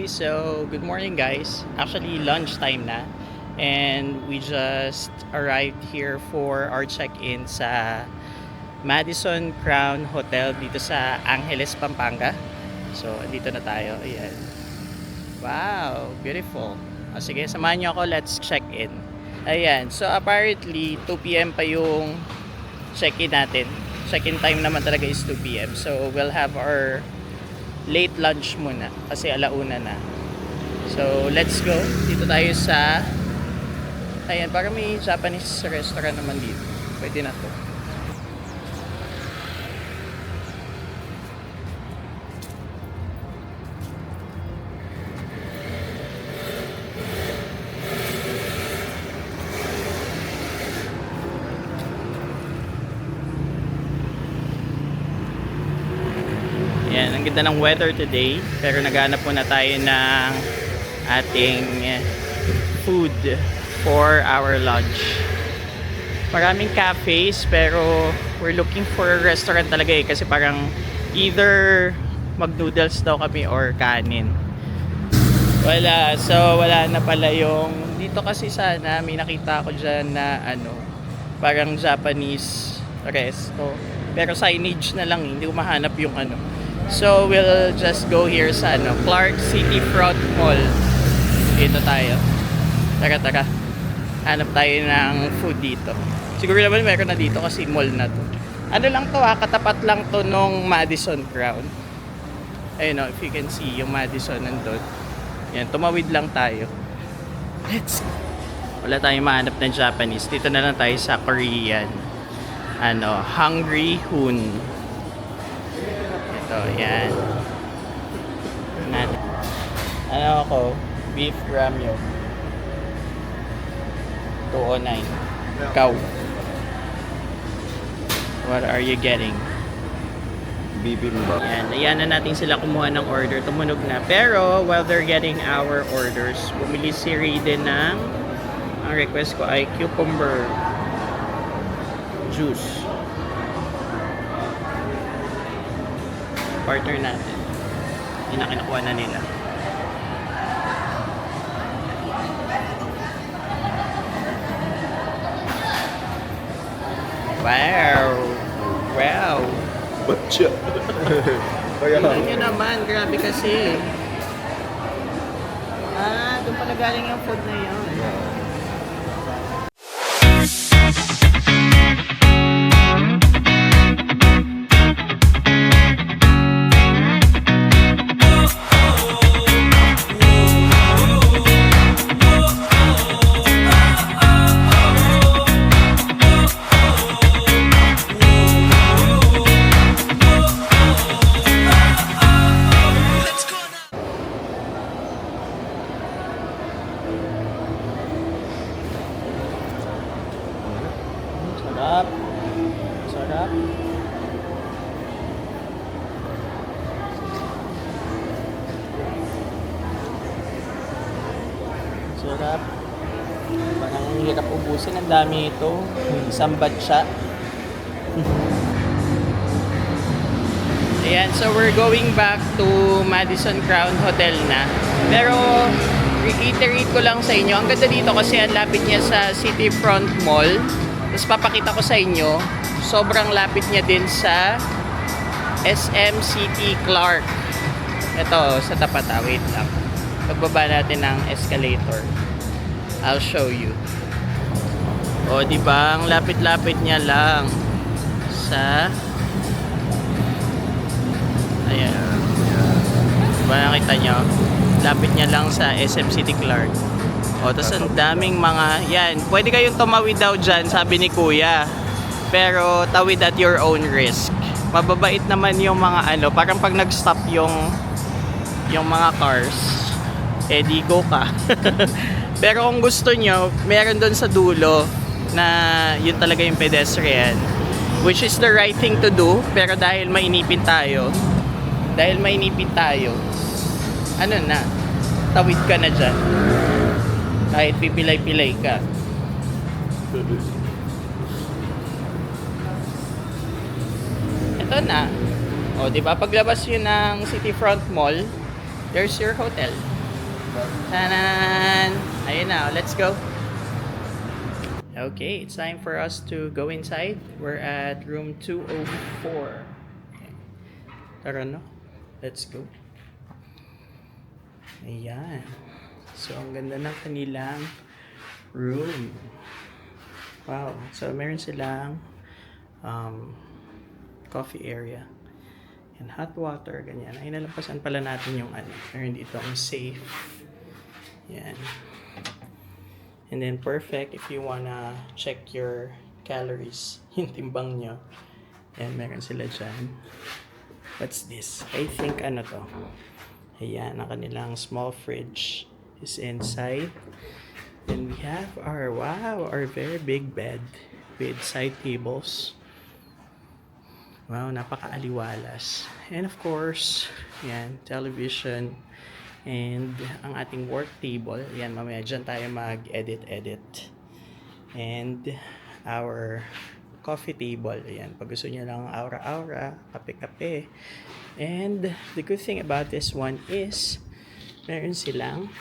Okay, so good morning guys. Actually lunchtime na and we just arrived here for our check-in sa Madison Crown Hotel dito sa Angeles, Pampanga. So, dito na tayo. Ayan. Wow, beautiful. Sige, samahan niyo ako. Let's check in. Ayan. So, apparently 2 p.m. pa yung check-in natin. Check-in time naman talaga is 2 p.m. So, we'll have our late lunch muna kasi alauna na. So, let's go. Dito tayo sa ayan, para may Japanese restaurant naman dito. Pwede na to. Yan, ang ganda ng weather today. Pero naghanap muna tayo ng ating food for our lunch. Maraming cafes pero we're looking for a restaurant talaga kasi parang either mag-noodles daw kami or kanin. Wala. So wala na pala yung dito kasi sana may nakita ko dyan na parang Japanese resto. Pero signage na lang, hindi ko mahanap yung So, we'll just go here sa Clark City Front Mall. Dito tayo. Tara. Hanap tayo ng food dito. Siguro naman meron na dito kasi mall na to. Lang to katapat lang to nung Madison Crown. Ayun if you can see yung Madison nandun. Yan, tumawid lang tayo. Let's go. Wala tayong mahanap ng Japanese. Dito na lang tayo sa Korean. Hungry Hoon. So, yan. Ako? Beef ramyun. 209. Ikaw. What are you getting? Bibimbap. Ayan na natin sila kumuha ng order. Tumunog na. Pero, while they're getting our orders, bumili si Raiden ng ang request ko ay cucumber juice. Partner natin. Hindi na kinukuha na nila. Wow! Batya! Tingnan nyo naman, grabe kasi. Doon pala galing yung food na yun. Sarap. Parang hirap ubusin. Ang dami ito. Isang batsa. Ayan, so we're going back to Madison Crown Hotel na. Pero reiterate ko lang sa inyo, ang ganda dito kasi ang lapit niya sa City Front Mall. Tapos papakita ko sa inyo, sobrang lapit niya din sa SM City Clark. Ito, sa tapat. Wait lang. Pagbaba natin ng escalator. I'll show you. O, diba? Ang lapit-lapit niya lang sa ayan. Diba nakita nyo? Lapit niya lang sa SM City Clark. O, tapos ang daming mga yan, pwede kayong tumawid daw dyan, sabi ni kuya, pero tawid at your own risk. Mababait naman yung mga parang pag nag-stop yung mga cars, di go ka. Pero kung gusto nyo, meron doon sa dulo na yun talaga yung pedestrian, which is the right thing to do. Pero dahil mainipin tayo, tawid ka na dyan. Kahit pipilay-pilay ka. Ito na. O, di ba? Paglabas yun ng City Front Mall, there's your hotel. Tanan! Ayun na, let's go. Okay, it's time for us to go inside. We're at room 204. Tara no, let's go. Ayan. So, ang ganda ng kanilang room. Wow. So, meron silang coffee area. And hot water, ganyan. Ay, nalampasan pala natin yung ano. Meron dito ang safe. Yan. And then perfect if you wanna check your calories, yung timbang nyo. Yan, meron sila dyan. What's this? I think ano to. Ayan, ang kanilang small fridge is inside. Then we have our, wow, our very big bed with side tables. Wow, napaka-aliwalas. And of course, yan, television. And ang ating work table, yan, mamaya dyan tayo mag-edit. And our coffee table, yan, pag gusto nyo lang aura-aura, kape-kape. And the good thing about this one is, meron silang,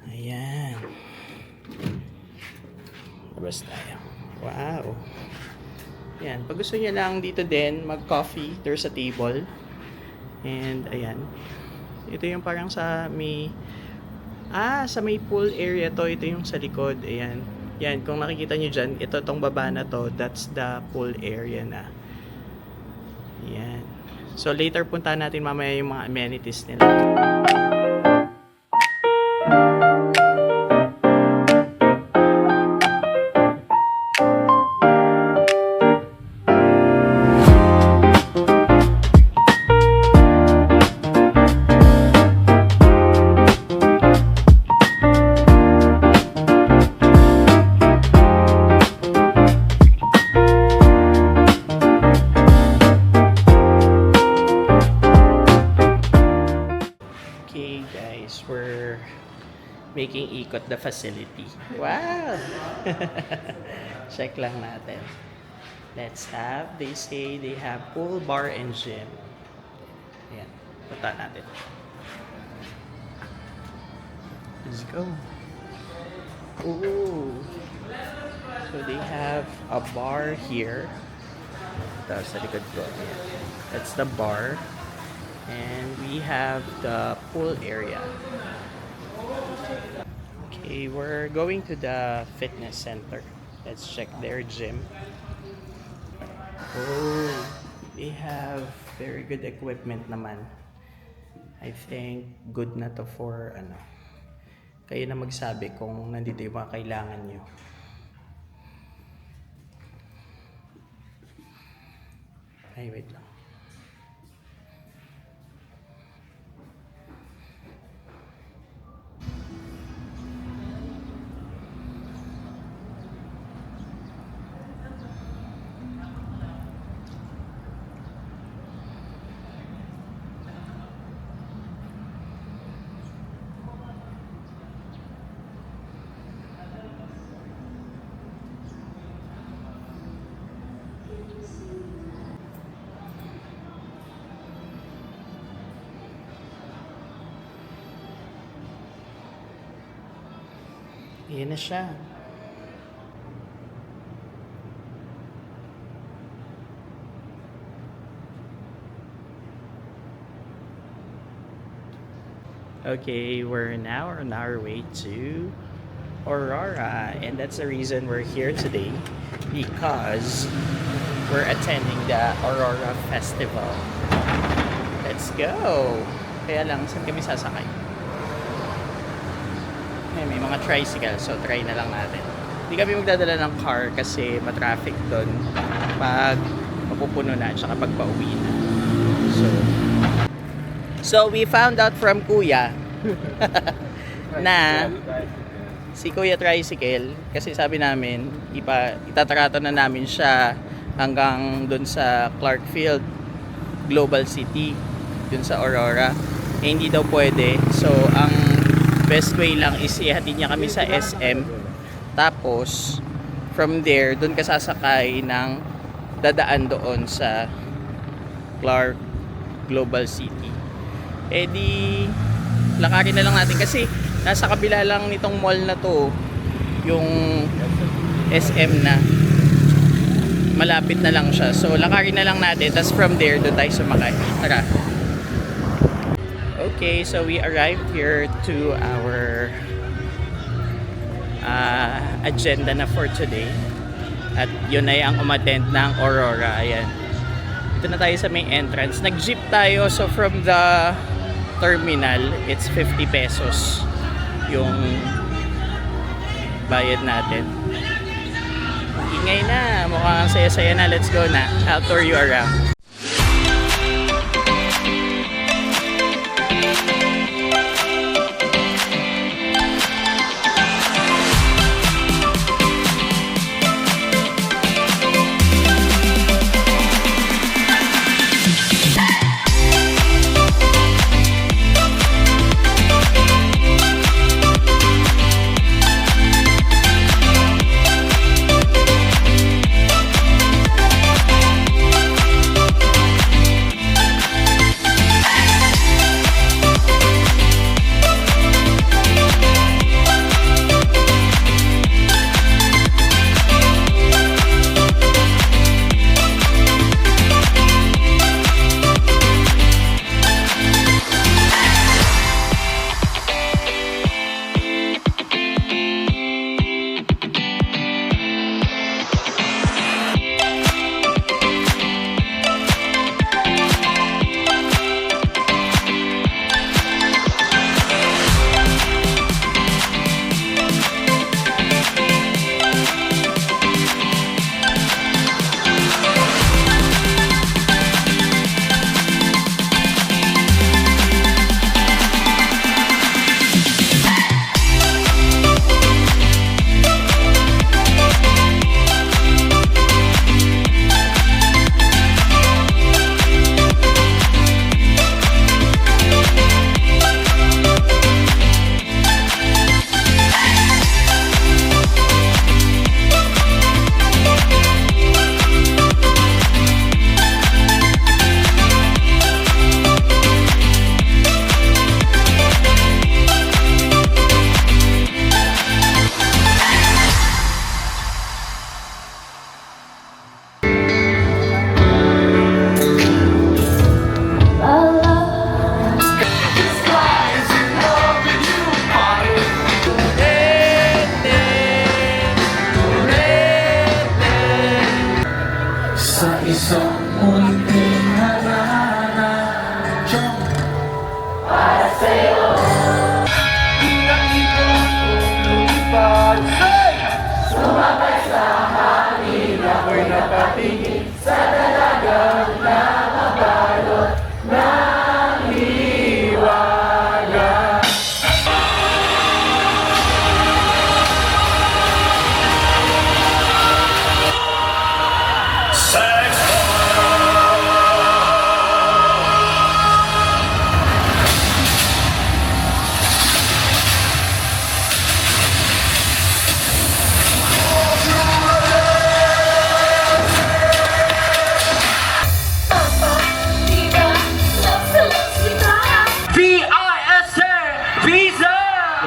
ayan, labas tayo. Wow. Yan, pag gusto nyo lang dito din mag-coffee, there's a table. And ayan, ito yung parang sa may pool area to. Ito yung sa likod. Ayan. Yan, kung nakikita nyo dyan, ito tong baba na to, that's the pool area na. Ayan. So later punta natin mamaya yung mga amenities nila. Okay guys, we're making ikot the facility. Wow! Check lang natin. Let's have, they say they have pool, bar, and gym. Ayan, punta natin. Let's go. Ooh! So they have a bar here. Ito sa likod ko. Ayan. That's the bar. And we have the pool area. Okay, we're going to the fitness center. Let's check their gym. Oh, they have very good equipment naman. I think good na to for ano. Kayo na magsabi kung nandito yung mga kailangan nyo. Ay, wait lang. Ayan na siya. Okay, we're now on our way to Aurora, and that's the reason we're here today, because we're attending the Aurora Festival. Let's go! Kaya lang, saan kami sasakay? May mga tricycle, so try na lang natin. Hindi kami magdadala ng car kasi matraffic doon pag mapupuno na, tsaka pag pauwi na. So we found out from Kuya na si Kuya Tricycle, kasi sabi namin itatrato na namin siya hanggang doon sa Clarkfield Global City, doon sa Aurora. Hindi daw pwede. So ang best way lang is ihatid niya kami sa SM, tapos from there doon ka sasakay ng dadaan doon sa Clark Global City. Eh di lakarin na lang natin kasi nasa kabila lang nitong mall na to yung SM na. Malapit na lang siya. So lakarin na lang natin, tapos from there doon tayo sumakay. Tara. Okay, so we arrived here to our agenda na for today. At yun ay ang umattend ng Aurora. Ayan. Ito na tayo sa main entrance. Nag-jeep tayo. So from the terminal, it's 50 pesos yung bayad natin. Ingay na. Mukhang saya-saya na. Let's go na. I'll tour you around.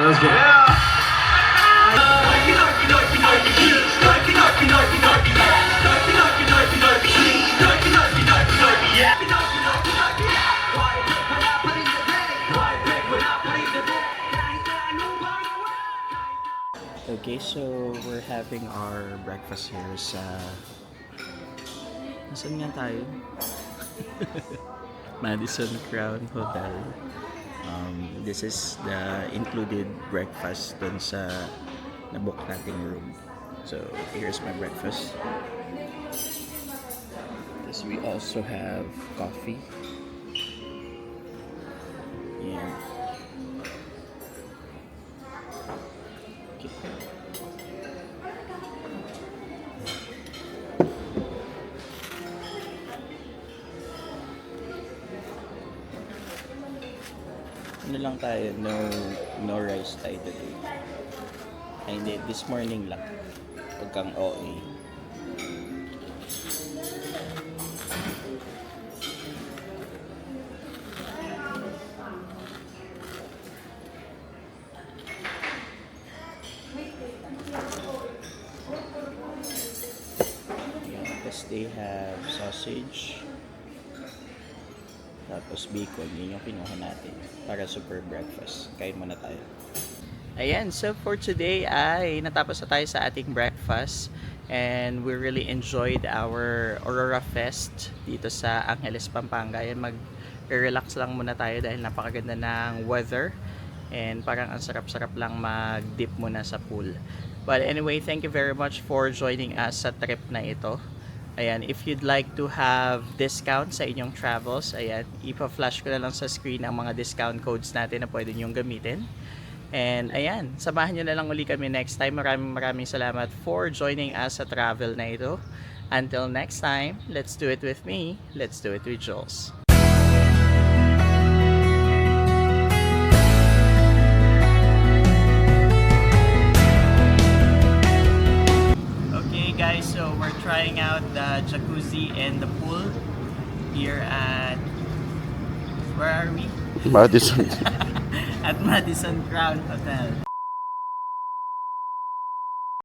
Let's go. Okay, so we're having our breakfast here sa... Nasaan nga tayo? Madison Crown Hotel. This is the included breakfast dun sa nabook nating room. So here's my breakfast. This we also have coffee. Yeah. Okay. Ano lang tayo, no rice tayo today. Ay hindi, this morning lang. Pagkang OA. breakfast, they have sausage. Tapos bacon, yun yung kinuha natin para super breakfast. Kain muna tayo. Ayan, so for today ay natapos na tayo sa ating breakfast and we really enjoyed our Aurora Fest dito sa Angeles, Pampanga. Ayan, mag-relax lang muna tayo dahil napakaganda ng weather and parang ang sarap-sarap lang mag-dip muna sa pool. But anyway, thank you very much for joining us sa trip na ito. Ayan, if you'd like to have discount sa inyong travels, ayan, ipa-flash ko na lang sa screen ang mga discount codes natin na pwede nyong gamitin. And ayan, samahan nyo na lang uli kami next time. Maraming salamat for joining us sa travel na ito. Until next time, let's do it with me. Let's do it with Jules. Okay guys, so we're trying out the jacuzzi and the pool here at, where are we? Madison. At Madison Crown Hotel.